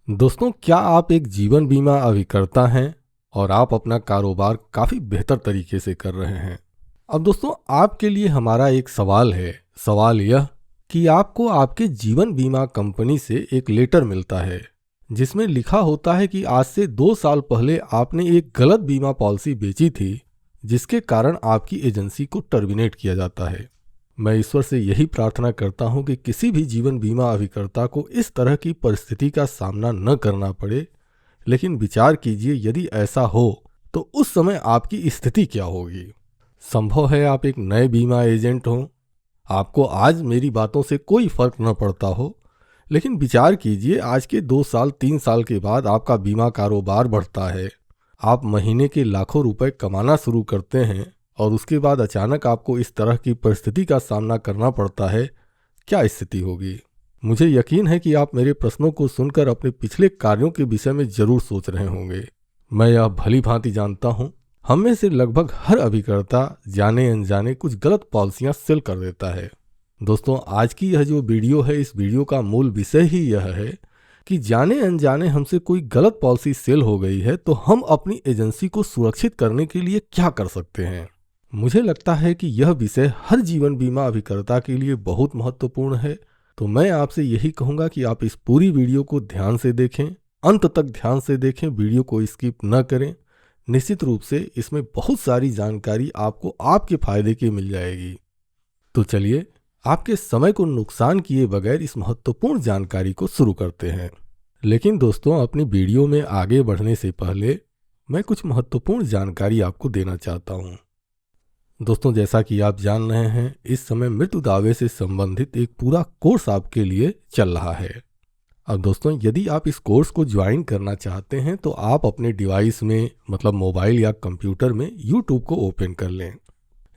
दोस्तों, क्या आप एक जीवन बीमा अभिकर्ता हैं और आप अपना कारोबार काफ़ी बेहतर तरीके से कर रहे हैं। अब दोस्तों, आपके लिए हमारा एक सवाल है। सवाल यह कि आपको आपके जीवन बीमा कंपनी से एक लेटर मिलता है जिसमें लिखा होता है कि आज से 2 साल पहले आपने एक गलत बीमा पॉलिसी बेची थी, जिसके कारण आपकी एजेंसी को टर्मिनेट किया जाता है। मैं ईश्वर से यही प्रार्थना करता हूं कि किसी भी जीवन बीमा अभिकर्ता को इस तरह की परिस्थिति का सामना न करना पड़े। लेकिन विचार कीजिए, यदि ऐसा हो तो उस समय आपकी स्थिति क्या होगी। संभव है आप एक नए बीमा एजेंट हों, आपको आज मेरी बातों से कोई फर्क न पड़ता हो, लेकिन विचार कीजिए आज के 2 साल 3 साल के बाद आपका बीमा कारोबार बढ़ता है, आप महीने के लाखों रुपए कमाना शुरू करते हैं और उसके बाद अचानक आपको इस तरह की परिस्थिति का सामना करना पड़ता है। क्या स्थिति होगी। मुझे यकीन है कि आप मेरे प्रश्नों को सुनकर अपने पिछले कार्यों के विषय में जरूर सोच रहे होंगे। मैं यह भली भांति जानता हूं, हम में से लगभग हर अभिकर्ता जाने अनजाने कुछ गलत पॉलिसियां सेल कर देता है। दोस्तों, आज की यह जो वीडियो है, इस वीडियो का मूल विषय ही यह है कि जाने अनजाने हमसे कोई गलत पॉलिसी सेल हो गई है तो हम अपनी एजेंसी को सुरक्षित करने के लिए क्या कर सकते हैं। मुझे लगता है कि यह विषय हर जीवन बीमा अभिकर्ता के लिए बहुत महत्वपूर्ण है, तो मैं आपसे यही कहूँगा कि आप इस पूरी वीडियो को ध्यान से देखें, अंत तक ध्यान से देखें, वीडियो को स्किप न करें। निश्चित रूप से इसमें बहुत सारी जानकारी आपको आपके फायदे की मिल जाएगी। तो चलिए, आपके समय को नुकसान किए बगैर इस महत्वपूर्ण जानकारी को शुरू करते हैं। लेकिन दोस्तों, अपनी वीडियो में आगे बढ़ने से पहले मैं कुछ महत्वपूर्ण जानकारी आपको देना चाहता हूँ। दोस्तों, जैसा कि आप जान रहे हैं, इस समय मृत्यु दावे से संबंधित एक पूरा कोर्स आपके लिए चल रहा है। अब दोस्तों, यदि आप इस कोर्स को ज्वाइन करना चाहते हैं तो आप अपने डिवाइस में, मतलब मोबाइल या कंप्यूटर में, यूट्यूब को ओपन कर लें।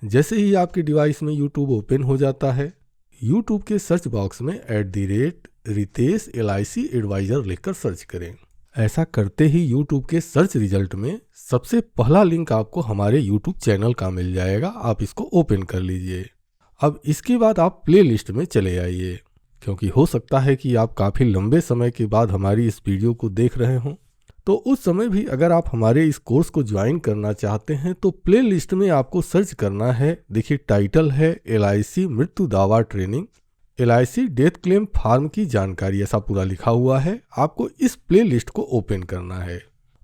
जैसे ही आपके डिवाइस में यूट्यूब ओपन हो जाता है, यूट्यूब के सर्च बॉक्स में @रितेश LIC एडवाइजर लिखकर सर्च करें। ऐसा करते ही यूट्यूब के सर्च रिजल्ट में सबसे पहला लिंक आपको हमारे यूट्यूब चैनल का मिल जाएगा। आप इसको ओपन कर लीजिए। अब इसके बाद आप प्ले लिस्ट में चले आइए, क्योंकि हो सकता है कि आप काफ़ी लंबे समय के बाद हमारी इस वीडियो को देख रहे हों, तो उस समय भी अगर आप हमारे इस कोर्स को ज्वाइन करना चाहते हैं तो प्ले लिस्ट में आपको सर्च करना है। देखिए, टाइटल है LIC मृत्यु दावा training, LIC death claim form की जानकारी, ऐसा पूरा लिखा हुआ है। आपको इस प्ले लिस्ट को ओपन करना है।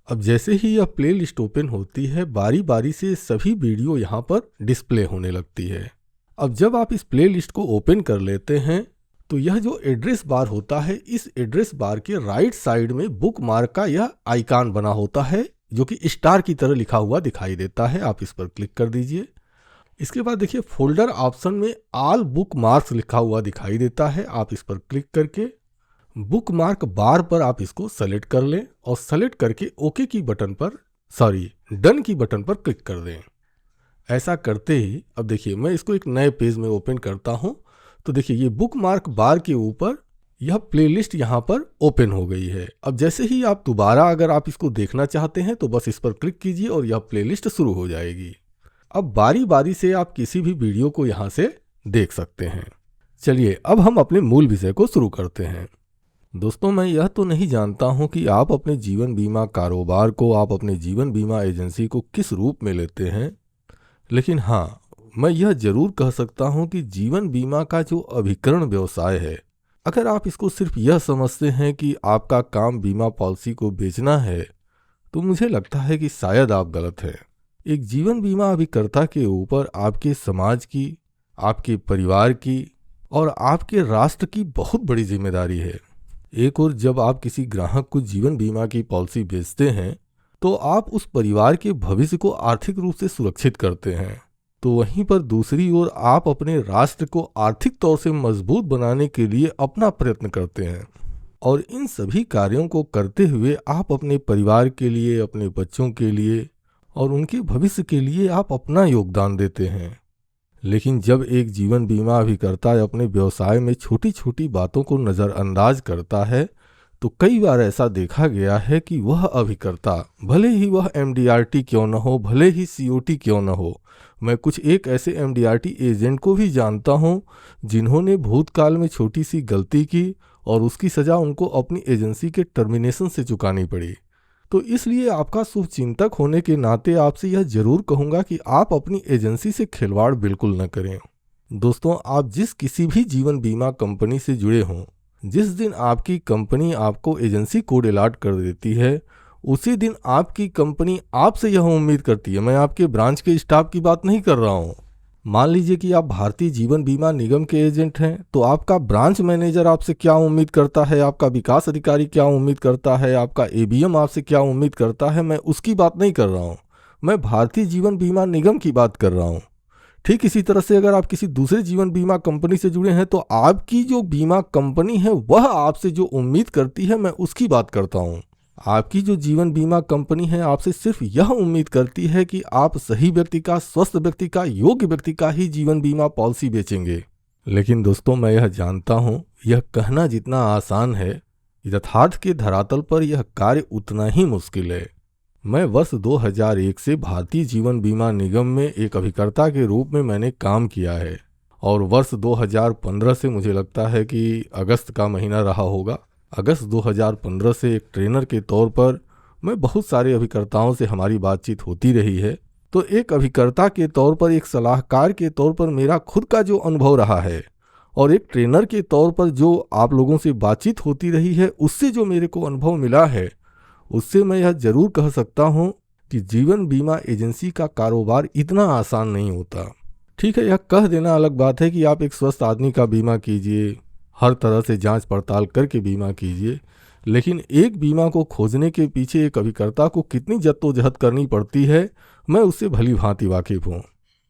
अब जैसे ही यह प्ले लिस्ट ओपन होती है, बारी बारी से सभी वीडियो यहाँ पर डिस्प्ले होने लगती है। अब जब आप इस प्ले लिस्ट को ओपन कर लेते हैं तो यह जो एड्रेस बार होता है, इस एड्रेस बार के राइट साइड में बुक मार्क का यह आइकॉन बना होता है, जो कि स्टार की तरह लिखा हुआ दिखाई देता है। आप इस पर क्लिक कर दीजिए। इसके बाद देखिए, फोल्डर ऑप्शन में ऑल बुक मार्क्स लिखा हुआ दिखाई देता है। आप इस पर क्लिक करके बुक मार्क बार पर आप इसको सेलेक्ट कर लें और सेलेक्ट करके ओके की बटन पर, डन की बटन पर क्लिक कर दें। ऐसा करते ही अब देखिए, मैं इसको एक नए पेज में ओपन करता हूं, तो देखिए ये बुक मार्क बार के ऊपर यह प्लेलिस्ट यहाँ पर ओपन हो गई है। अब जैसे ही आप दोबारा अगर आप इसको देखना चाहते हैं तो बस इस पर क्लिक कीजिए और यह प्लेलिस्ट शुरू हो जाएगी। अब बारी बारी से आप किसी भी वीडियो को यहाँ से देख सकते हैं। चलिए, अब हम अपने मूल विषय को शुरू करते हैं। दोस्तों, मैं यह तो नहीं जानता हूं कि आप अपने जीवन बीमा कारोबार को, आप अपने जीवन बीमा एजेंसी को किस रूप में लेते हैं, लेकिन हाँ, मैं यह जरूर कह सकता हूं कि जीवन बीमा का जो अभिकरण व्यवसाय है, अगर आप इसको सिर्फ यह समझते हैं कि आपका काम बीमा पॉलिसी को बेचना है, तो मुझे लगता है कि शायद आप गलत हैं। एक जीवन बीमा अभिकर्ता के ऊपर आपके समाज की, आपके परिवार की और आपके राष्ट्र की बहुत बड़ी जिम्मेदारी है। एक और जब आप किसी ग्राहक को जीवन बीमा की पॉलिसी बेचते हैं तो आप उस परिवार के भविष्य को आर्थिक रूप से सुरक्षित करते हैं, तो वहीं पर दूसरी ओर आप अपने राष्ट्र को आर्थिक तौर से मजबूत बनाने के लिए अपना प्रयत्न करते हैं। और इन सभी कार्यों को करते हुए आप अपने परिवार के लिए, अपने बच्चों के लिए और उनके भविष्य के लिए आप अपना योगदान देते हैं। लेकिन जब एक जीवन बीमा अभिकर्ता अपने व्यवसाय में छोटी छोटी बातों को नज़रअंदाज करता है, तो कई बार ऐसा देखा गया है कि वह अभिकर्ता, भले ही वह MDRT क्यों न हो, भले ही COT क्यों न हो, मैं कुछ एक ऐसे MDRT एजेंट को भी जानता हूं जिन्होंने भूतकाल में छोटी सी गलती की और उसकी सज़ा उनको अपनी एजेंसी के टर्मिनेशन से चुकानी पड़ी। तो इसलिए आपका शुभचिंतक होने के नाते आपसे यह जरूर कहूँगा कि आप अपनी एजेंसी से खिलवाड़ बिल्कुल न करें। दोस्तों, आप जिस किसी भी जीवन बीमा कंपनी से जुड़े हों, जिस दिन आपकी कंपनी आपको एजेंसी कोड अलॉट कर देती है, उसी दिन आपकी कंपनी आपसे यह उम्मीद करती है, मैं आपके ब्रांच के स्टाफ की बात नहीं कर रहा हूँ। मान लीजिए कि आप भारतीय जीवन बीमा निगम के एजेंट हैं, तो आपका ब्रांच मैनेजर आपसे क्या उम्मीद करता है, आपका विकास अधिकारी क्या उम्मीद करता है, आपका एबीएम आपसे क्या उम्मीद करता है, मैं उसकी बात नहीं कर रहा हूँ, मैं भारतीय जीवन बीमा निगम की बात कर रहा हूँ। ठीक इसी तरह से अगर आप किसी दूसरे जीवन बीमा कंपनी से जुड़े हैं, तो आपकी जो बीमा कंपनी है वह आपसे जो उम्मीद करती है, मैं उसकी बात करता हूँ। आपकी जो जीवन बीमा कंपनी है आपसे सिर्फ यह उम्मीद करती है कि आप सही व्यक्ति का, स्वस्थ व्यक्ति का, योग्य व्यक्ति का ही जीवन बीमा पॉलिसी बेचेंगे। लेकिन दोस्तों, मैं यह जानता हूँ, यह कहना जितना आसान है, यथार्थ के धरातल पर यह कार्य उतना ही मुश्किल है। मैं वर्ष 2001 से भारतीय जीवन बीमा निगम में एक अभिकर्ता के रूप में मैंने काम किया है, और वर्ष 2015 से मुझे लगता है कि अगस्त का महीना रहा होगा, अगस्त 2015 से एक ट्रेनर के तौर पर मैं बहुत सारे अभिकर्ताओं से हमारी बातचीत होती रही है। तो एक अभिकर्ता के तौर पर, एक सलाहकार के तौर पर मेरा खुद का जो अनुभव रहा है, और एक ट्रेनर के तौर पर जो आप लोगों से बातचीत होती रही है, उससे जो मेरे को अनुभव मिला है, उससे मैं यह जरूर कह सकता हूँ कि जीवन बीमा एजेंसी का कारोबार इतना आसान नहीं होता। ठीक है, यह कह देना अलग बात है कि आप एक स्वस्थ आदमी का बीमा कीजिए, हर तरह से जांच पड़ताल करके बीमा कीजिए, लेकिन एक बीमा को खोजने के पीछे एक अभिकर्ता को कितनी जद्दोजहद करनी पड़ती है, मैं उससे भली भांति वाकिफ हूँ।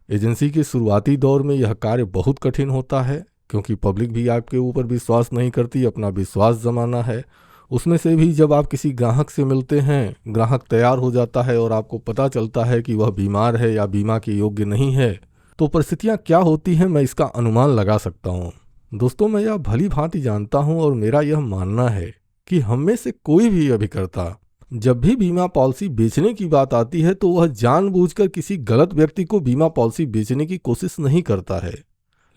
एजेंसी के शुरुआती दौर में यह कार्य बहुत कठिन होता है, क्योंकि पब्लिक भी आपके ऊपर विश्वास नहीं करती, अपना विश्वास जमाना है। उसमें से भी जब आप किसी ग्राहक से मिलते हैं, ग्राहक तैयार हो जाता है और आपको पता चलता है कि वह बीमार है या बीमा के योग्य नहीं है, तो परिस्थितियाँ क्या होती हैं, मैं इसका अनुमान लगा सकता हूँ। दोस्तों, मैं यह भली भांति जानता हूँ और मेरा यह मानना है कि हम में से कोई भी अभिकर्ता जब भी बीमा पॉलिसी बेचने की बात आती है, तो वह जानबूझकर किसी गलत व्यक्ति को बीमा पॉलिसी बेचने की कोशिश नहीं करता है।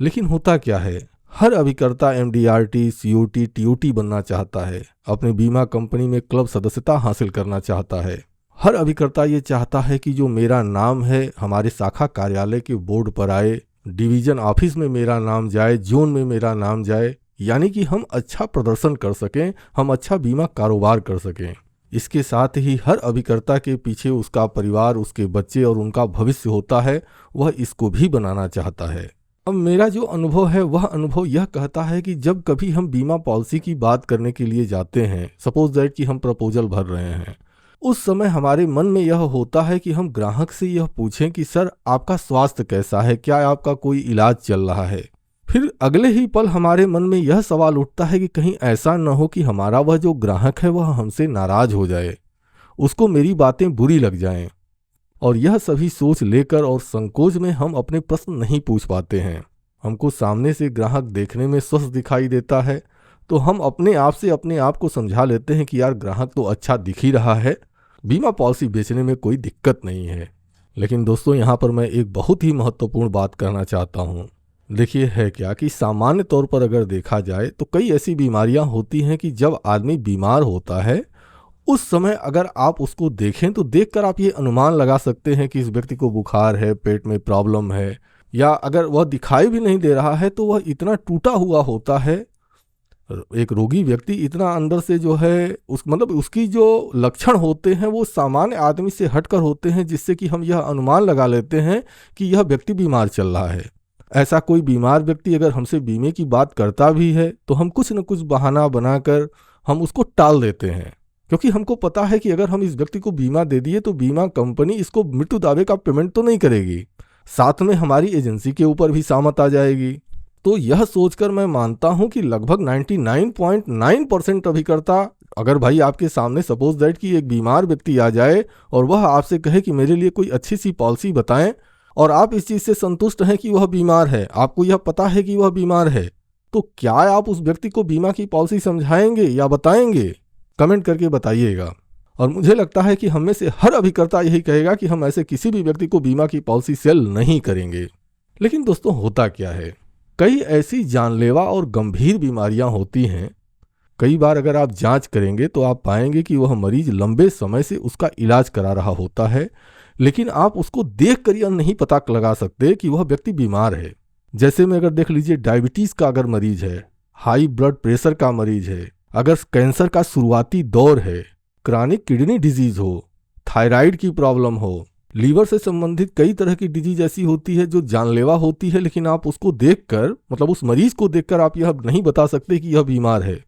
लेकिन होता क्या है, हर अभिकर्ता एमडीआरटी, सीओटी, टीओटी बनना चाहता है, अपने बीमा कंपनी में क्लब सदस्यता हासिल करना चाहता है। हर अभिकर्ता ये चाहता है कि जो मेरा नाम है हमारे शाखा कार्यालय के बोर्ड पर आए, डिवीजन ऑफिस में मेरा नाम जाए, जोन में मेरा नाम जाए, यानी कि हम अच्छा प्रदर्शन कर सकें, हम अच्छा बीमा कारोबार कर सकें। इसके साथ ही हर अभिकर्ता के पीछे उसका परिवार, उसके बच्चे और उनका भविष्य होता है, वह इसको भी बनाना चाहता है। अब मेरा जो अनुभव है वह अनुभव यह कहता है कि जब कभी हम बीमा पॉलिसी की बात करने के लिए जाते हैं, सपोज दैट कि हम प्रपोजल भर रहे हैं, उस समय हमारे मन में यह होता है कि हम ग्राहक से यह पूछें कि सर आपका स्वास्थ्य कैसा है, क्या आपका कोई इलाज चल रहा है। फिर अगले ही पल हमारे मन में यह सवाल उठता है कि कहीं ऐसा न हो कि हमारा वह जो ग्राहक है वह हमसे नाराज हो जाए, उसको मेरी बातें बुरी लग जाएं। और यह सभी सोच लेकर और संकोच में हम अपने प्रश्न नहीं पूछ पाते हैं। हमको सामने से ग्राहक देखने में स्वस्थ दिखाई देता है, तो हम अपने आप से अपने आप को समझा लेते हैं कि यार ग्राहक तो अच्छा दिख ही रहा है, बीमा पॉलिसी बेचने में कोई दिक्कत नहीं है। लेकिन दोस्तों, यहाँ पर मैं एक बहुत ही महत्वपूर्ण बात करना चाहता हूँ। देखिए, है क्या कि सामान्य तौर पर अगर देखा जाए तो कई ऐसी बीमारियां होती हैं कि जब आदमी बीमार होता है, उस समय अगर आप उसको देखें तो देखकर आप ये अनुमान लगा सकते हैं कि इस व्यक्ति को बुखार है, पेट में प्रॉब्लम है, या अगर वह दिखाई भी नहीं दे रहा है तो वह इतना टूटा हुआ होता है। एक रोगी व्यक्ति इतना अंदर से जो है उसकी जो लक्षण होते हैं वो सामान्य आदमी से हटकर होते हैं, जिससे कि हम यह अनुमान लगा लेते हैं कि यह व्यक्ति बीमार चल रहा है। ऐसा कोई बीमार व्यक्ति अगर हमसे बीमे की बात करता भी है तो हम कुछ न कुछ बहाना बनाकर हम उसको टाल देते हैं, क्योंकि हमको पता है कि अगर हम इस व्यक्ति को बीमा दे दिए तो बीमा कंपनी इसको मृत्यु दावे का पेमेंट तो नहीं करेगी, साथ में हमारी एजेंसी के ऊपर भी सामत आ जाएगी। तो यह सोचकर मैं मानता हूं कि लगभग 99.9% अभिकर्ता, अगर भाई आपके सामने सपोज दैट कि एक बीमार व्यक्ति आ जाए और वह आपसे कहे कि मेरे लिए कोई अच्छी सी पॉलिसी बताएं, और आप इस चीज़ से संतुष्ट हैं कि वह बीमार है, आपको यह पता है कि वह बीमार है, तो क्या आप उस व्यक्ति को बीमा की पॉलिसी समझाएंगे या बताएंगे? कमेंट करके बताइएगा। और मुझे लगता है कि हम में से हर अभिकर्ता यही कहेगा कि हम ऐसे किसी भी व्यक्ति को बीमा की पॉलिसी सेल नहीं करेंगे। लेकिन दोस्तों, होता क्या है, कई ऐसी जानलेवा और गंभीर बीमारियां होती हैं कई बार अगर आप जांच करेंगे तो आप पाएंगे कि वह मरीज लंबे समय से उसका इलाज करा रहा होता है, लेकिन आप उसको देखकर यह नहीं पता लगा सकते कि वह व्यक्ति बीमार है। जैसे में अगर देख लीजिए, डायबिटीज का अगर मरीज है, हाई ब्लड प्रेशर का मरीज है, अगर कैंसर का शुरुआती दौर है, क्रॉनिक किडनी डिजीज हो, थायराइड की प्रॉब्लम हो, लीवर से संबंधित कई तरह की डिजीज ऐसी होती है जो जानलेवा होती है, लेकिन आप उसको देखकर, मतलब उस मरीज को देखकर आप यह नहीं बता सकते कि यह बीमार है।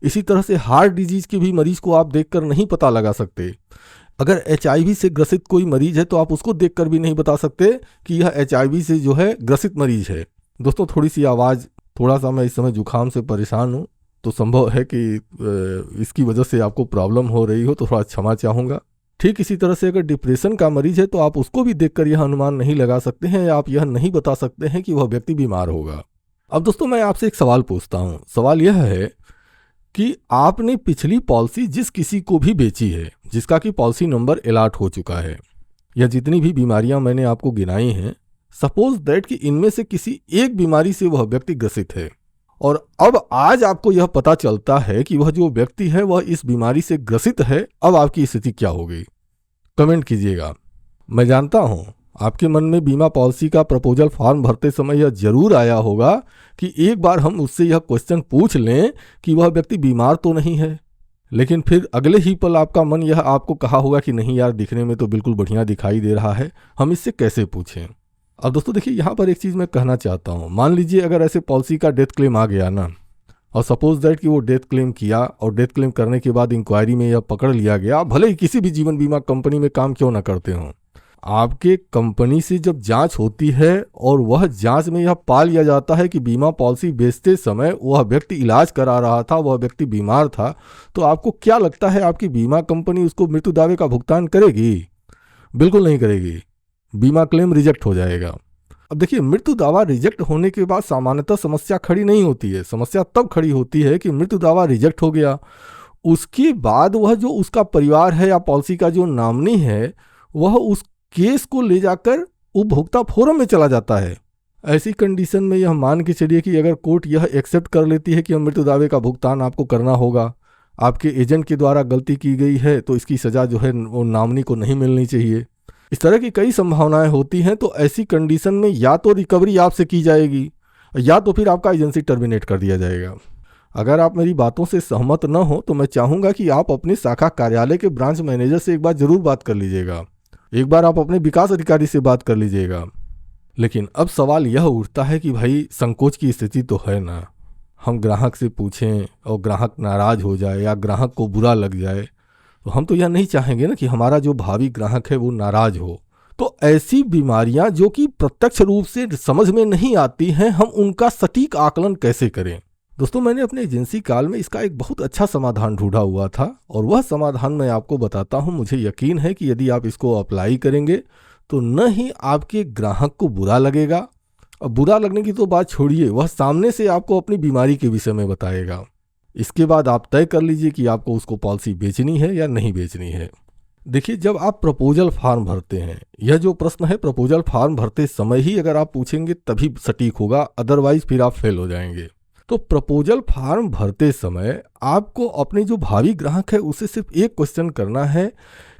इसी तरह से हार्ट डिजीज के भी मरीज को आप देखकर नहीं पता लगा सकते। अगर HIV से ग्रसित कोई मरीज है तो आप उसको देखकर भी नहीं बता सकते कि यह HIV से जो है ग्रसित मरीज है। दोस्तों, थोड़ी सी आवाज़, थोड़ा सा मैं इस समय जुकाम से परेशान हूँ, तो संभव है कि इसकी वजह से आपको प्रॉब्लम हो रही हो, तो थोड़ा क्षमा चाहूँगा। ठीक इसी तरह से अगर डिप्रेशन का मरीज है तो आप उसको भी देखकर यह अनुमान नहीं लगा सकते हैं, या आप यह नहीं बता सकते हैं कि वह व्यक्ति बीमार होगा। अब दोस्तों, मैं आपसे एक सवाल पूछता हूँ। सवाल यह है कि आपने पिछली पॉलिसी जिस किसी को भी बेची है, जिसका कि पॉलिसी नंबर अलॉट हो चुका है, या जितनी भी बीमारियां मैंने आपको गिनाई हैं, सपोज दैट कि इनमें से किसी एक बीमारी से वह व्यक्ति ग्रसित है, और अब आज आपको यह पता चलता है कि वह जो व्यक्ति है वह इस बीमारी से ग्रसित है। अब आपकी स्थिति क्या होगी? कमेंट कीजिएगा। मैं जानता हूं आपके मन में बीमा पॉलिसी का प्रपोजल फॉर्म भरते समय यह जरूर आया होगा कि एक बार हम उससे यह क्वेश्चन पूछ लें कि वह व्यक्ति बीमार तो नहीं है, लेकिन फिर अगले ही पल आपका मन यह आपको कहा होगा कि नहीं यार, दिखने में तो बिल्कुल बढ़िया दिखाई दे रहा है, हम इससे कैसे पूछें। अब दोस्तों देखिए, यहाँ पर एक चीज़ मैं कहना चाहता हूँ। मान लीजिए अगर ऐसे पॉलिसी का डेथ क्लेम आ गया ना, और सपोज दैट कि वो डेथ क्लेम किया, और डेथ क्लेम करने के बाद इंक्वायरी में यह पकड़ लिया गया, भले ही किसी भी जीवन बीमा कंपनी में काम क्यों ना करते हों, आपके कंपनी से जब जांच होती है और वह जांच में यह पा लिया जाता है कि बीमा पॉलिसी बेचते समय वह व्यक्ति इलाज करा रहा था, वह व्यक्ति बीमार था, तो आपको क्या लगता है आपकी बीमा कंपनी उसको मृत्यु दावे का भुगतान करेगी? बिल्कुल नहीं करेगी। बीमा क्लेम रिजेक्ट हो जाएगा। अब देखिए, मृत्यु दावा रिजेक्ट होने के बाद सामान्यतः समस्या खड़ी नहीं होती है। समस्या तब खड़ी होती है कि मृत्यु दावा रिजेक्ट हो गया, उसके बाद वह जो उसका परिवार है या पॉलिसी का जो नॉमिनी है, वह उस केस को ले जाकर उपभोक्ता फोरम में चला जाता है। ऐसी कंडीशन में यह मान के चलिए कि अगर कोर्ट यह एक्सेप्ट कर लेती है कि मृत्यु दावे का भुगतान आपको करना होगा, आपके एजेंट के द्वारा गलती की गई है, तो इसकी सज़ा जो है वो नॉमिनी को नहीं मिलनी चाहिए। इस तरह की कई संभावनाएं होती हैं। तो ऐसी कंडीशन में या तो रिकवरी आपसे की जाएगी, या तो फिर आपका एजेंसी टर्मिनेट कर दिया जाएगा। अगर आप मेरी बातों से सहमत न हो तो मैं चाहूँगा कि आप अपने शाखा कार्यालय के ब्रांच मैनेजर से एक बार ज़रूर बात कर लीजिएगा, एक बार आप अपने विकास अधिकारी से बात कर लीजिएगा। लेकिन अब सवाल यह उठता है कि भाई, संकोच की स्थिति तो है ना, हम ग्राहक से पूछें और ग्राहक नाराज़ हो जाए या ग्राहक को बुरा लग जाए, तो हम तो यह नहीं चाहेंगे ना कि हमारा जो भावी ग्राहक है वो नाराज़ हो। तो ऐसी बीमारियां जो कि प्रत्यक्ष रूप से समझ में नहीं आती हैं, हम उनका सटीक आकलन कैसे करें? दोस्तों, मैंने अपने एजेंसी काल में इसका एक बहुत अच्छा समाधान ढूंढा हुआ था, और वह समाधान मैं आपको बताता हूं। मुझे यकीन है कि यदि आप इसको अप्लाई करेंगे तो न ही आपके ग्राहक को बुरा लगेगा, और बुरा लगने की तो बात छोड़िए, वह सामने से आपको अपनी बीमारी के विषय में बताएगा। इसके बाद आप तय कर लीजिए कि आपको उसको पॉलिसी बेचनी है या नहीं बेचनी है। देखिए, जब आप प्रपोजल फॉर्म भरते हैं, यह जो प्रश्न है प्रपोजल फॉर्म भरते समय ही अगर आप पूछेंगे तभी सटीक होगा, अदरवाइज फिर आप फेल हो जाएंगे। तो प्रपोजल फॉर्म भरते समय आपको अपने जो भावी ग्राहक है उससे सिर्फ एक क्वेश्चन करना है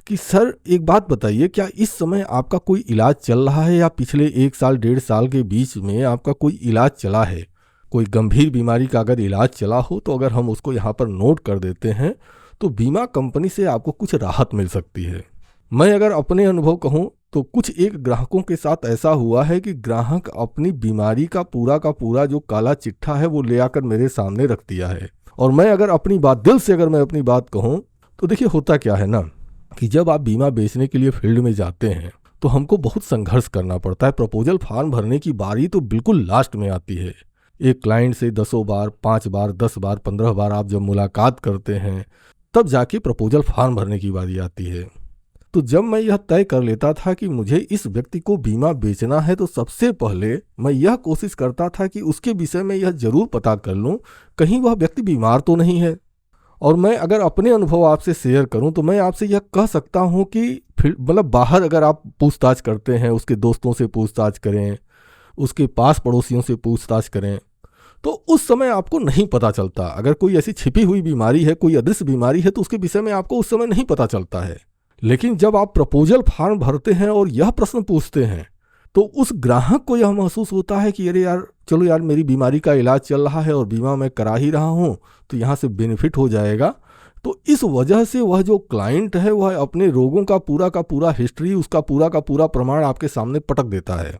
कि सर एक बात बताइए, क्या इस समय आपका कोई इलाज चल रहा है, या पिछले 1 साल 1.5 साल के बीच में आपका कोई इलाज चला है? कोई गंभीर बीमारी का अगर इलाज चला हो तो अगर हम उसको यहाँ पर नोट कर देते हैं तो बीमा कंपनी से आपको कुछ राहत मिल सकती है। मैं अगर अपने अनुभव कहूँ तो कुछ एक ग्राहकों के साथ ऐसा हुआ है कि ग्राहक अपनी बीमारी का पूरा जो काला चिट्ठा है वो ले आकर मेरे सामने रख दिया है। और मैं अगर अपनी बात, दिल से अगर मैं अपनी बात कहूँ तो देखिए, होता क्या है ना कि जब आप बीमा बेचने के लिए फील्ड में जाते हैं तो हमको बहुत संघर्ष करना पड़ता है। प्रपोजल फॉर्म भरने की बारी तो बिल्कुल लास्ट में आती है। एक क्लाइंट से 10 बार, 5 बार, 10 बार, 15 बार आप जब मुलाकात करते हैं तब जाके प्रपोजल फॉर्म भरने की बारी आती है। तो जब मैं यह तय कर लेता था कि मुझे इस व्यक्ति को बीमा बेचना है तो सबसे पहले मैं यह कोशिश करता था कि उसके विषय में यह जरूर पता कर लूं कहीं वह व्यक्ति बीमार तो नहीं है। और मैं अगर अपने अनुभव आपसे शेयर करूं तो मैं आपसे यह कह सकता हूं कि मतलब बाहर अगर आप पूछताछ करते हैं, उसके दोस्तों से पूछताछ करें, उसके पास पड़ोसियों से पूछताछ करें, तो उस समय आपको नहीं पता चलता। अगर कोई ऐसी छिपी हुई बीमारी है, कोई अदृश्य बीमारी है, तो उसके विषय में आपको उस समय नहीं पता चलता है। लेकिन जब आप प्रपोजल फॉर्म भरते हैं और यह प्रश्न पूछते हैं, तो उस ग्राहक को यह महसूस होता है कि अरे यार, चलो यार, मेरी बीमारी का इलाज चल रहा है और बीमा मैं करा ही रहा हूँ, तो यहाँ से बेनिफिट हो जाएगा। तो इस वजह से वह जो क्लाइंट है वह अपने रोगों का पूरा हिस्ट्री, उसका पूरा प्रमाण आपके सामने पटक देता है।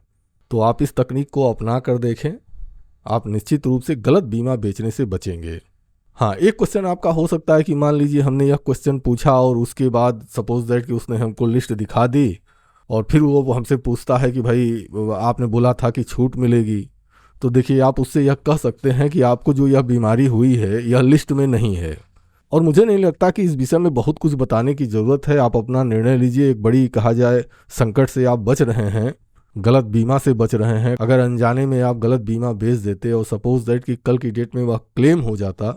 तो आप इस तकनीक को अपना कर देखें, आप निश्चित रूप से गलत बीमा बेचने से बचेंगे। हाँ, एक क्वेश्चन आपका हो सकता है कि मान लीजिए हमने यह क्वेश्चन पूछा और उसके बाद सपोज दैट कि उसने हमको लिस्ट दिखा दी और फिर वो हमसे पूछता है कि भाई आपने बोला था कि छूट मिलेगी। तो देखिए, आप उससे यह कह सकते हैं कि आपको जो यह बीमारी हुई है यह लिस्ट में नहीं है, और मुझे नहीं लगता कि इस विषय में बहुत कुछ बताने की ज़रूरत है। आप अपना निर्णय लीजिए। एक बड़ी, कहा जाए, संकट से आप बच रहे हैं, गलत बीमा से बच रहे हैं। अगर अनजाने में आप गलत बीमा बेच देते और सपोज दैट कि कल की डेट में वह क्लेम हो जाता,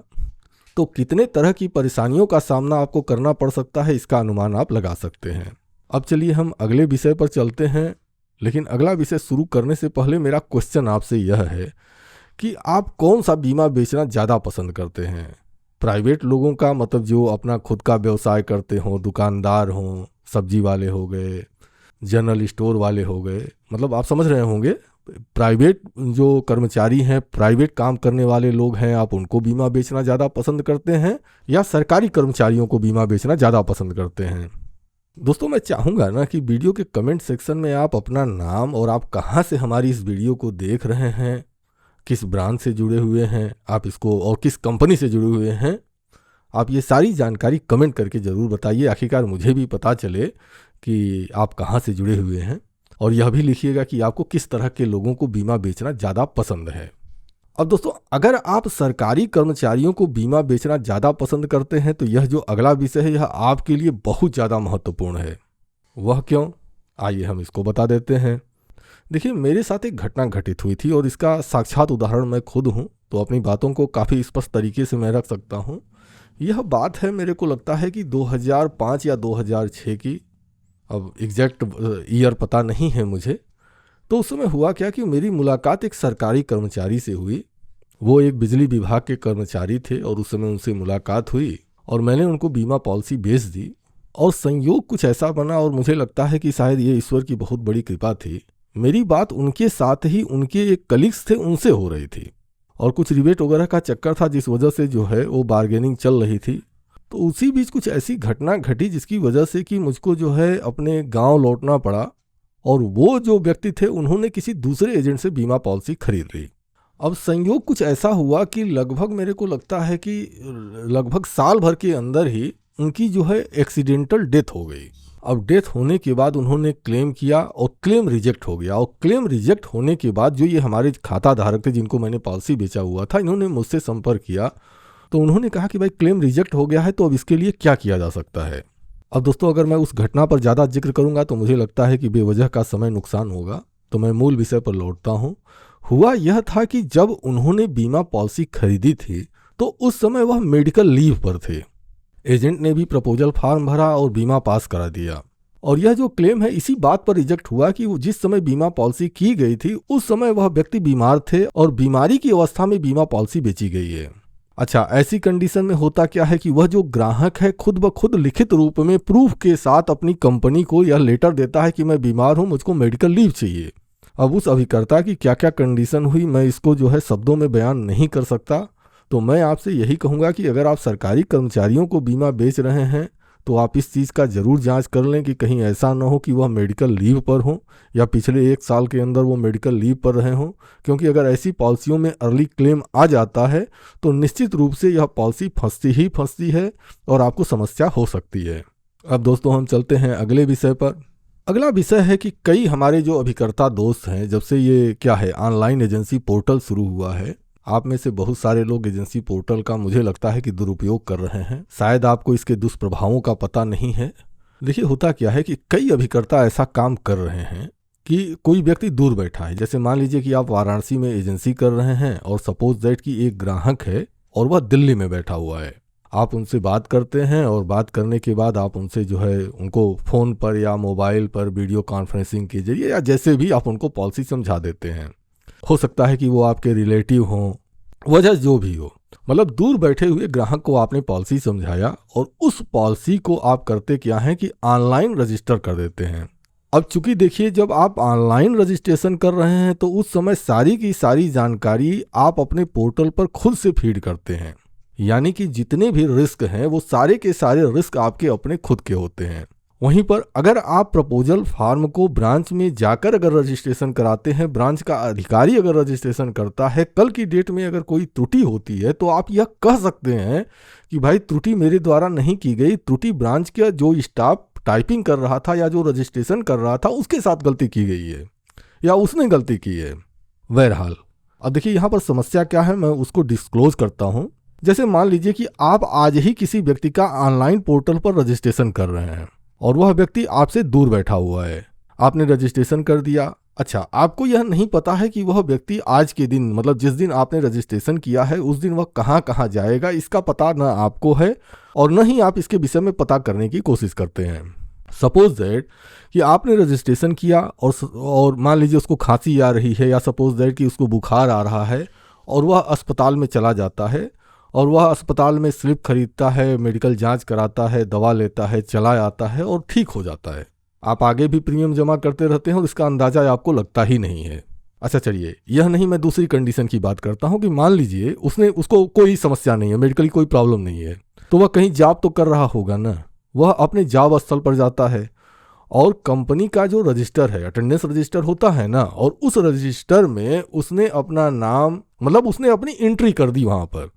तो कितने तरह की परेशानियों का सामना आपको करना पड़ सकता है, इसका अनुमान आप लगा सकते हैं। अब चलिए हम अगले विषय पर चलते हैं, लेकिन अगला विषय शुरू करने से पहले मेरा क्वेश्चन आपसे यह है कि आप कौन सा बीमा बेचना ज़्यादा पसंद करते हैं? प्राइवेट लोगों का, मतलब जो अपना खुद का व्यवसाय करते हों, दुकानदार हों, सब्जी वाले हो गए, जनरल स्टोर वाले हो गए, मतलब आप समझ रहे होंगे, प्राइवेट जो कर्मचारी हैं, प्राइवेट काम करने वाले लोग हैं, आप उनको बीमा बेचना ज़्यादा पसंद करते हैं या सरकारी कर्मचारियों को बीमा बेचना ज़्यादा पसंद करते हैं? दोस्तों, मैं चाहूँगा ना कि वीडियो के कमेंट सेक्शन में आप अपना नाम और आप कहाँ से हमारी इस वीडियो को देख रहे हैं, किस ब्रांच से जुड़े हुए हैं आप इसको, और किस कंपनी से जुड़े हुए हैं, आप ये सारी जानकारी कमेंट करके ज़रूर बताइए। आखिरकार मुझे भी पता चले कि आप कहाँ से जुड़े हुए हैं। और यह भी लिखिएगा कि आपको किस तरह के लोगों को बीमा बेचना ज़्यादा पसंद है। अब दोस्तों, अगर आप सरकारी कर्मचारियों को बीमा बेचना ज़्यादा पसंद करते हैं, तो यह जो अगला विषय है यह आपके लिए बहुत ज़्यादा महत्वपूर्ण है। वह क्यों? आइए हम इसको बता देते हैं। देखिए, मेरे साथ एक घटना घटित हुई थी और इसका साक्षात उदाहरण मैं खुद हूँ, तो अपनी बातों को काफ़ी स्पष्ट तरीके से मैं रख सकता हूँ। यह बात है, मेरे को लगता है कि 2005 या 2006 की, अब एग्जैक्ट ईयर पता नहीं है मुझे। तो उस समय हुआ क्या कि मेरी मुलाकात एक सरकारी कर्मचारी से हुई। वो एक बिजली विभाग के कर्मचारी थे और उस समय उनसे मुलाकात हुई और मैंने उनको बीमा पॉलिसी बेच दी। और संयोग कुछ ऐसा बना, और मुझे लगता है कि शायद ये ईश्वर की बहुत बड़ी कृपा थी, मेरी बात उनके साथ ही उनके एक कलीग्स थे उनसे हो रही थी, और कुछ रिबेट वगैरह का चक्कर था, जिस वजह से जो है वो बार्गेनिंग चल रही थी। तो उसी बीच कुछ ऐसी घटना घटी जिसकी वजह से कि मुझको जो है अपने गांव लौटना पड़ा, और वो जो व्यक्ति थे उन्होंने किसी दूसरे एजेंट से बीमा पॉलिसी खरीद ली। अब संयोग कुछ ऐसा हुआ कि लगभग, मेरे को लगता है कि लगभग साल भर के अंदर ही उनकी जो है एक्सीडेंटल डेथ हो गई। अब डेथ होने के बाद उन्होंने क्लेम किया और क्लेम रिजेक्ट हो गया, और क्लेम रिजेक्ट होने के बाद जो ये हमारे खाता धारक थे जिनको मैंने पॉलिसी बेचा हुआ था, इन्होंने मुझसे संपर्क किया। तो उन्होंने कहा कि भाई क्लेम रिजेक्ट हो गया है, तो अब इसके लिए क्या किया जा सकता है। अब दोस्तों, अगर मैं उस घटना पर ज़्यादा जिक्र करूंगा तो मुझे लगता है कि बेवजह का समय नुकसान होगा, तो मैं मूल विषय पर लौटता हूं। हुआ यह था कि जब उन्होंने बीमा पॉलिसी खरीदी थी तो उस समय वह मेडिकल लीव पर थे। एजेंट ने भी प्रपोजल फॉर्म भरा और बीमा पास करा दिया, और यह जो क्लेम है इसी बात पर रिजेक्ट हुआ कि वो जिस समय बीमा पॉलिसी की गई थी उस समय वह व्यक्ति बीमार थे और बीमारी की अवस्था में बीमा पॉलिसी बेची गई है। अच्छा, ऐसी कंडीशन में होता क्या है कि वह जो ग्राहक है खुद ब खुद लिखित रूप में प्रूफ के साथ अपनी कंपनी को यह लेटर देता है कि मैं बीमार हूं, मुझको मेडिकल लीव चाहिए। अब उस अभिकर्ता की क्या क्या कंडीशन हुई, मैं इसको जो है शब्दों में बयान नहीं कर सकता। तो मैं आपसे यही कहूँगा कि अगर आप सरकारी कर्मचारियों को बीमा बेच रहे हैं तो आप इस चीज़ का ज़रूर जांच कर लें कि कहीं ऐसा ना हो कि वह मेडिकल लीव पर हो या पिछले 1 साल के अंदर वो मेडिकल लीव पर रहे हों, क्योंकि अगर ऐसी पॉलिसियों में अर्ली क्लेम आ जाता है तो निश्चित रूप से यह पॉलिसी फंसती है और आपको समस्या हो सकती है। अब दोस्तों, हम चलते हैं अगले विषय पर। अगला विषय है कि कई हमारे जो अभिकर्ता दोस्त हैं, जब से ये क्या है ऑनलाइन एजेंसी पोर्टल शुरू हुआ है, आप में से बहुत सारे लोग एजेंसी पोर्टल का मुझे लगता है कि दुरुपयोग कर रहे हैं। शायद आपको इसके दुष्प्रभावों का पता नहीं है। देखिए, होता क्या है कि कई अभिकर्ता ऐसा काम कर रहे हैं कि कोई व्यक्ति दूर बैठा है, जैसे मान लीजिए कि आप वाराणसी में एजेंसी कर रहे हैं और सपोज दैट कि एक ग्राहक है और वह दिल्ली में बैठा हुआ है। आप उनसे बात करते हैं और बात करने के बाद आप उनसे जो है उनको फ़ोन पर या मोबाइल पर वीडियो कॉन्फ्रेंसिंग के जरिए या जैसे भी आप उनको पॉलिसी समझा देते हैं। हो सकता है कि वो आपके रिलेटिव हों वजह जो भी हो, मतलब दूर बैठे हुए ग्राहक को आपने पॉलिसी समझाया और उस पॉलिसी को आप करते क्या हैं कि ऑनलाइन रजिस्टर कर देते हैं। अब चूंकि देखिए, जब आप ऑनलाइन रजिस्ट्रेशन कर रहे हैं तो उस समय सारी की सारी जानकारी आप अपने पोर्टल पर खुद से फीड करते हैं, यानी कि जितने भी रिस्क हैं वो सारे के सारे रिस्क आपके अपने खुद के होते हैं। वहीं पर अगर आप प्रपोजल फॉर्म को ब्रांच में जाकर अगर रजिस्ट्रेशन कराते हैं, ब्रांच का अधिकारी अगर रजिस्ट्रेशन करता है, कल की डेट में अगर कोई त्रुटि होती है तो आप यह कह सकते हैं कि भाई त्रुटि मेरे द्वारा नहीं की गई, त्रुटि ब्रांच का जो स्टाफ टाइपिंग कर रहा था या जो रजिस्ट्रेशन कर रहा था उसके साथ गलती की गई है या उसने गलती की है। बहरहाल अब देखिए यहाँ पर समस्या क्या है, मैं उसको डिस्क्लोज करता हूँ। जैसे मान लीजिए कि आप आज ही किसी व्यक्ति का ऑनलाइन पोर्टल पर रजिस्ट्रेशन कर रहे हैं और वह व्यक्ति आपसे दूर बैठा हुआ है। आपने रजिस्ट्रेशन कर दिया। अच्छा, आपको यह नहीं पता है कि वह व्यक्ति आज के दिन, मतलब जिस दिन आपने रजिस्ट्रेशन किया है उस दिन वह कहाँ कहाँ जाएगा, इसका पता न आपको है और न ही आप इसके विषय में पता करने की कोशिश करते हैं। सपोज दैट कि आपने रजिस्ट्रेशन किया और मान लीजिए उसको खांसी आ रही है या सपोज दैट कि उसको बुखार आ रहा है और वह अस्पताल में चला जाता है और वह अस्पताल में स्लिप खरीदता है, मेडिकल जांच कराता है, दवा लेता है, चला आता है और ठीक हो जाता है। आप आगे भी प्रीमियम जमा करते रहते हैं और इसका अंदाजा आपको लगता ही नहीं है। अच्छा चलिए, यह नहीं, मैं दूसरी कंडीशन की बात करता हूं कि मान लीजिए उसको कोई समस्या नहीं है, मेडिकली कोई प्रॉब्लम नहीं है, तो वह कहीं जॉब तो कर रहा होगा ना। वह अपने जॉब स्थल पर जाता है और कंपनी का जो रजिस्टर है, अटेंडेंस रजिस्टर होता है ना, और उस रजिस्टर में उसने अपना नाम, मतलब उसने अपनी एंट्री कर दी वहां पर।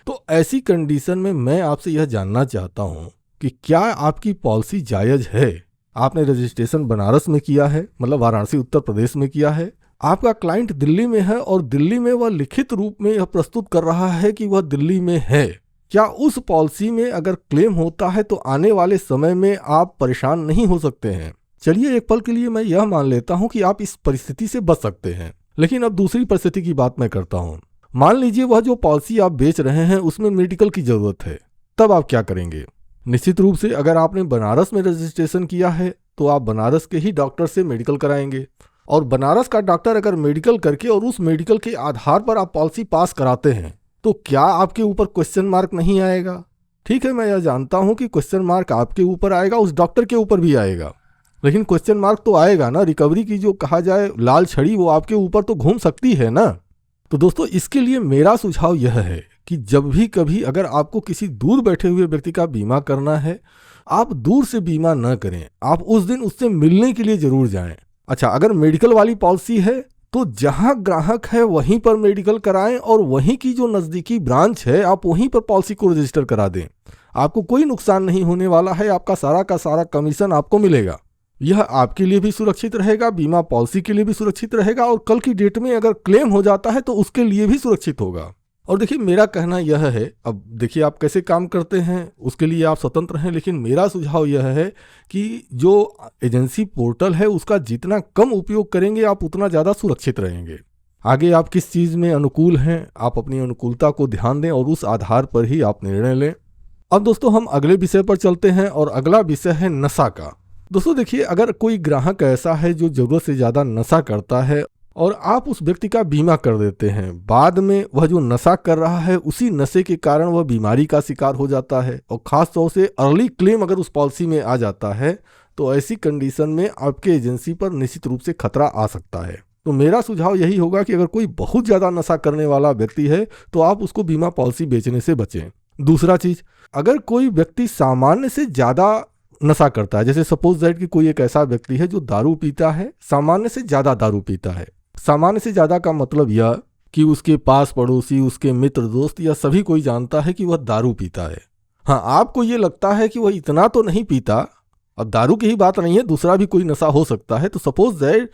तो ऐसी कंडीशन में मैं आपसे यह जानना चाहता हूं कि क्या आपकी पॉलिसी जायज़ है। आपने रजिस्ट्रेशन बनारस में किया है, मतलब वाराणसी उत्तर प्रदेश में किया है, आपका क्लाइंट दिल्ली में है और दिल्ली में वह लिखित रूप में यह प्रस्तुत कर रहा है कि वह दिल्ली में है। क्या उस पॉलिसी में अगर क्लेम होता है तो आने वाले समय में आप परेशान नहीं हो सकते हैं? चलिए एक पल के लिए मैं यह मान लेता हूं कि आप इस परिस्थिति से बच सकते हैं, लेकिन अब दूसरी परिस्थिति की बात मैं करता हूं। मान लीजिए वह जो पॉलिसी आप बेच रहे हैं उसमें मेडिकल की जरूरत है, तब आप क्या करेंगे? निश्चित रूप से अगर आपने बनारस में रजिस्ट्रेशन किया है तो आप बनारस के ही डॉक्टर से मेडिकल कराएंगे और बनारस का डॉक्टर अगर मेडिकल करके और उस मेडिकल के आधार पर आप पॉलिसी पास कराते हैं तो क्या आपके ऊपर क्वेश्चन मार्क नहीं आएगा? ठीक है, मैं यह जानता हूं कि क्वेश्चन मार्क आपके ऊपर आएगा, उस डॉक्टर के ऊपर भी आएगा, लेकिन क्वेश्चन मार्क तो आएगा ना। रिकवरी की जो कहा जाए लाल छड़ी वो आपके ऊपर तो घूम सकती है ना। तो दोस्तों, इसके लिए मेरा सुझाव यह है कि जब भी कभी अगर आपको किसी दूर बैठे हुए व्यक्ति का बीमा करना है, आप दूर से बीमा न करें, आप उस दिन उससे मिलने के लिए जरूर जाएं। अच्छा, अगर मेडिकल वाली पॉलिसी है तो जहां ग्राहक है वहीं पर मेडिकल कराएं और वहीं की जो नज़दीकी ब्रांच है आप वहीं पर पॉलिसी को रजिस्टर करा दें। आपको कोई नुकसान नहीं होने वाला है, आपका सारा का सारा कमीशन आपको मिलेगा। यह आपके लिए भी सुरक्षित रहेगा, बीमा पॉलिसी के लिए भी सुरक्षित रहेगा और कल की डेट में अगर क्लेम हो जाता है तो उसके लिए भी सुरक्षित होगा। और देखिए, मेरा कहना यह है, अब देखिए आप कैसे काम करते हैं उसके लिए आप स्वतंत्र हैं, लेकिन मेरा सुझाव यह है कि जो एजेंसी पोर्टल है उसका जितना कम उपयोग करेंगे आप उतना ज़्यादा सुरक्षित रहेंगे। आगे आप किस चीज़ में अनुकूल हैं, आप अपनी अनुकूलता को ध्यान दें और उस आधार पर ही आप निर्णय लें। अब दोस्तों, हम अगले विषय पर चलते हैं और अगला विषय है नशा का। दोस्तों देखिए, अगर कोई ग्राहक ऐसा है जो ज़रूरत से ज़्यादा नशा करता है और आप उस व्यक्ति का बीमा कर देते हैं, बाद में वह जो नशा कर रहा है उसी नशे के कारण वह बीमारी का शिकार हो जाता है और ख़ास तौर से अर्ली क्लेम अगर उस पॉलिसी में आ जाता है तो ऐसी कंडीशन में आपके एजेंसी पर निश्चित रूप से खतरा आ सकता है। तो मेरा सुझाव यही होगा कि अगर कोई बहुत ज़्यादा नशा करने वाला व्यक्ति है तो आप उसको बीमा पॉलिसी बेचने से बचें। दूसरा चीज़, अगर कोई व्यक्ति सामान्य से ज़्यादा नशा करता है, जैसे सपोज दैट कि कोई एक ऐसा व्यक्ति है जो दारू पीता है, सामान्य से ज़्यादा दारू पीता है। सामान्य से ज़्यादा का मतलब यह कि उसके पास पड़ोसी, उसके मित्र दोस्त या सभी कोई जानता है कि वह दारू पीता है। हाँ, आपको ये लगता है कि वह इतना तो नहीं पीता, और दारू की ही बात नहीं है, दूसरा भी कोई नशा हो सकता है। तो सपोज दैट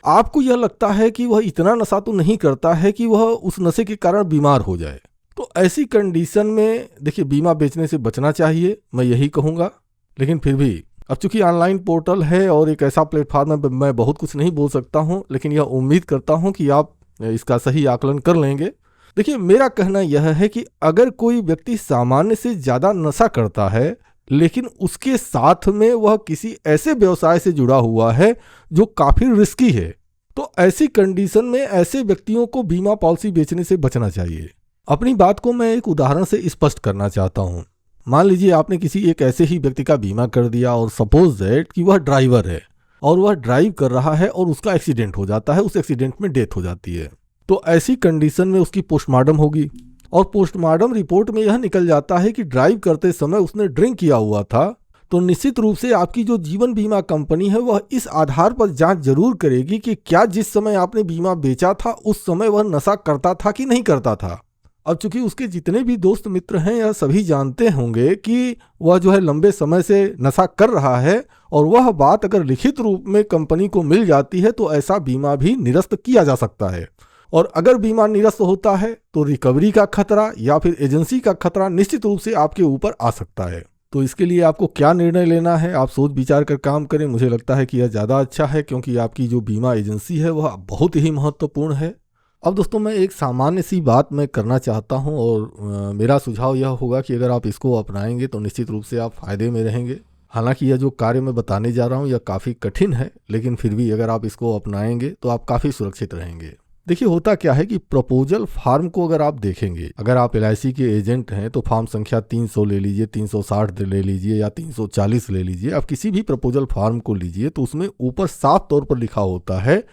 आपको यह लगता है कि वह इतना नशा तो नहीं करता है कि वह उस नशे के कारण बीमार हो जाए, तो ऐसी कंडीशन में देखिए बीमा बेचने से बचना चाहिए, मैं यही कहूँगा। लेकिन फिर भी अब चूंकि ऑनलाइन पोर्टल है और एक ऐसा प्लेटफॉर्म है, मैं बहुत कुछ नहीं बोल सकता हूं, लेकिन यह उम्मीद करता हूं कि आप इसका सही आकलन कर लेंगे। देखिए, मेरा कहना यह है कि अगर कोई व्यक्ति सामान्य से ज़्यादा नशा करता है लेकिन उसके साथ में वह किसी ऐसे व्यवसाय से जुड़ा हुआ है जो काफ़ी रिस्की है, तो ऐसी कंडीशन में ऐसे व्यक्तियों को बीमा पॉलिसी बेचने से बचना चाहिए। अपनी बात को मैं एक उदाहरण से स्पष्ट करना चाहता हूँ। मान लीजिए आपने किसी एक ऐसे ही व्यक्ति का बीमा कर दिया और सपोज दैट कि वह ड्राइवर है और वह ड्राइव कर रहा है और उसका एक्सीडेंट हो जाता है, उस एक्सीडेंट में डेथ हो जाती है। तो ऐसी कंडीशन में उसकी पोस्टमार्टम होगी और पोस्टमार्टम रिपोर्ट में यह निकल जाता है कि ड्राइव करते समय उसने ड्रिंक किया हुआ था। तो निश्चित रूप से आपकी जो जीवन बीमा कंपनी है वह इस आधार पर जांच जरूर करेगी कि क्या जिस समय आपने बीमा बेचा था उस समय वह नशा करता था कि नहीं करता था। अब चूंकि उसके जितने भी दोस्त मित्र हैं यह सभी जानते होंगे कि वह जो है लंबे समय से नशा कर रहा है और वह बात अगर लिखित रूप में कंपनी को मिल जाती है तो ऐसा बीमा भी निरस्त किया जा सकता है। और अगर बीमा निरस्त होता है तो रिकवरी का खतरा या फिर एजेंसी का खतरा निश्चित रूप से आपके ऊपर आ सकता है। तो इसके लिए आपको क्या निर्णय लेना है, आप सोच विचार कर काम करें। मुझे लगता है कि यह ज़्यादा अच्छा है क्योंकि आपकी जो बीमा एजेंसी है वह बहुत ही महत्वपूर्ण है। अब दोस्तों मैं एक सामान्य सी बात मैं करना चाहता हूं और मेरा सुझाव यह होगा कि अगर आप इसको अपनाएंगे तो निश्चित रूप से आप फायदे में रहेंगे। हालांकि यह जो कार्य मैं बताने जा रहा हूं यह काफ़ी कठिन है, लेकिन फिर भी अगर आप इसको अपनाएंगे तो आप काफ़ी सुरक्षित रहेंगे। देखिए होता क्या है कि प्रपोजल फार्म को अगर आप देखेंगे, अगर आप LIC के एजेंट हैं तो फॉर्म संख्या 300 ले लीजिए, 360 ले लीजिए या 340 ले लीजिए। आप किसी भी प्रपोजल फार्म को लीजिए तो उसमें ऊपर साफ तौर पर लिखा होता है